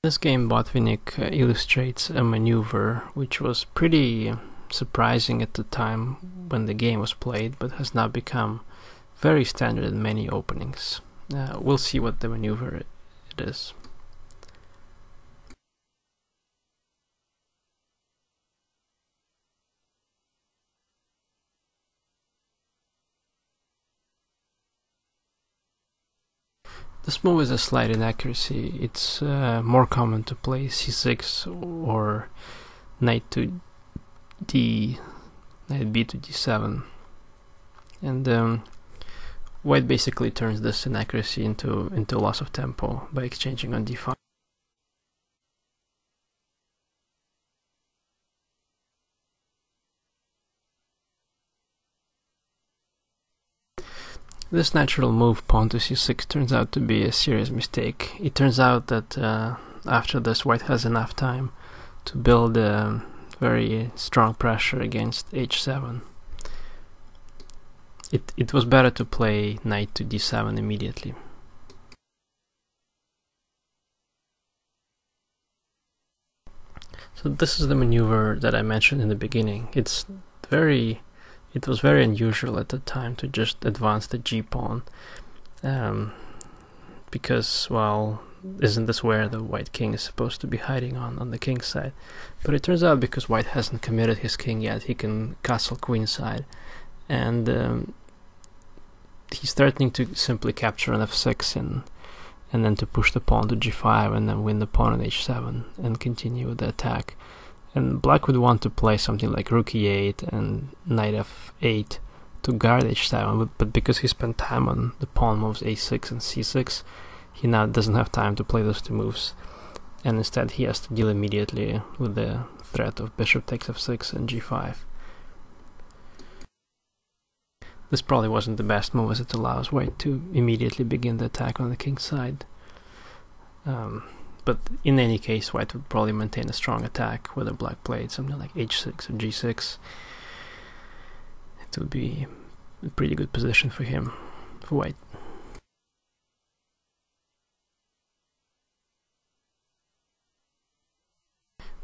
This game, Botvinnik illustrates a maneuver which was pretty surprising at the time when the game was played, but has now become very standard in many openings. We'll see what the maneuver it is. This move is a slight inaccuracy. It's more common to play c6 or knight to knight b to d7, and white basically turns this inaccuracy into loss of tempo by exchanging on d5. This natural move, pawn to c6, turns out to be a serious mistake. It turns out that after this, white has enough time to build a very strong pressure against h7. It was better to play knight to d7 immediately. So this is the maneuver that I mentioned in the beginning. It was very unusual at the time to just advance the g-pawn, because, well, isn't this where the white king is supposed to be hiding on the king's side? But it turns out because white hasn't committed his king yet, he can castle queenside, and he's threatening to simply capture on f6 and then to push the pawn to g5 and then win the pawn on h7 and continue with the attack. And black would want to play something like rook e8 and knight f8 to guard h7, but because he spent time on the pawn moves a6 and c6, he now doesn't have time to play those two moves, and instead he has to deal immediately with the threat of bishop takes f6 and g5. This probably wasn't the best move, as it allows white to immediately begin the attack on the king's side. But in any case, white would probably maintain a strong attack, whether black played something like h6 or g6. It would be a pretty good position for him, for white.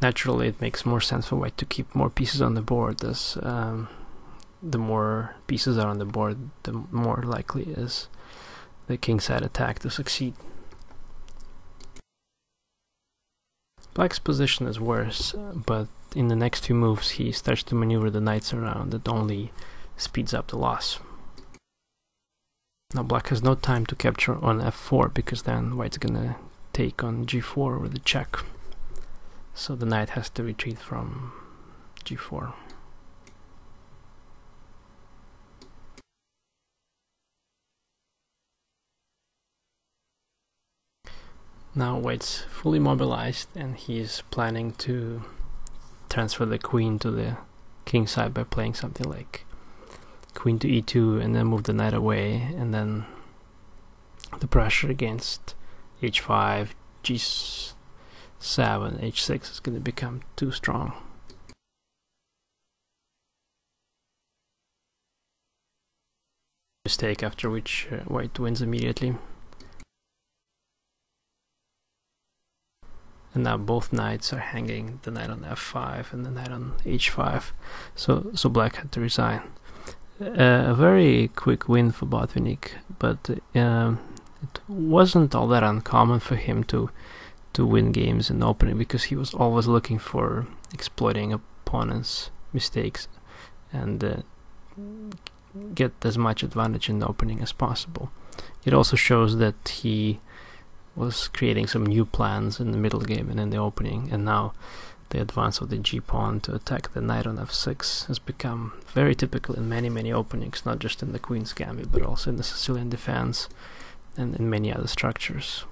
Naturally, it makes more sense for white to keep more pieces on the board, as the more pieces are on the board, the more likely is the kingside attack to succeed. Black's position is worse, but in the next two moves he starts to maneuver the knights around. That only speeds up the loss. Now black has no time to capture on f4, because then white's gonna take on g4 with a check. So the knight has to retreat from g4. Now white's fully mobilized, and he's planning to transfer the queen to the king side by playing something like queen to e2 and then move the knight away, and then the pressure against h5, g7, h6 is going to become too strong. Mistake after which white wins immediately. And now both knights are hanging, the knight on f5 and the knight on h5, so black had to resign. A very quick win for Botvinnik, but it wasn't all that uncommon for him to win games in the opening, because he was always looking for exploiting opponents' mistakes and get as much advantage in the opening as possible. It also shows that he was creating some new plans in the middle game and in the opening, and now the advance of the g-pawn to attack the knight on f6 has become very typical in many openings, not just in the Queen's Gambit, but also in the Sicilian defense and in many other structures.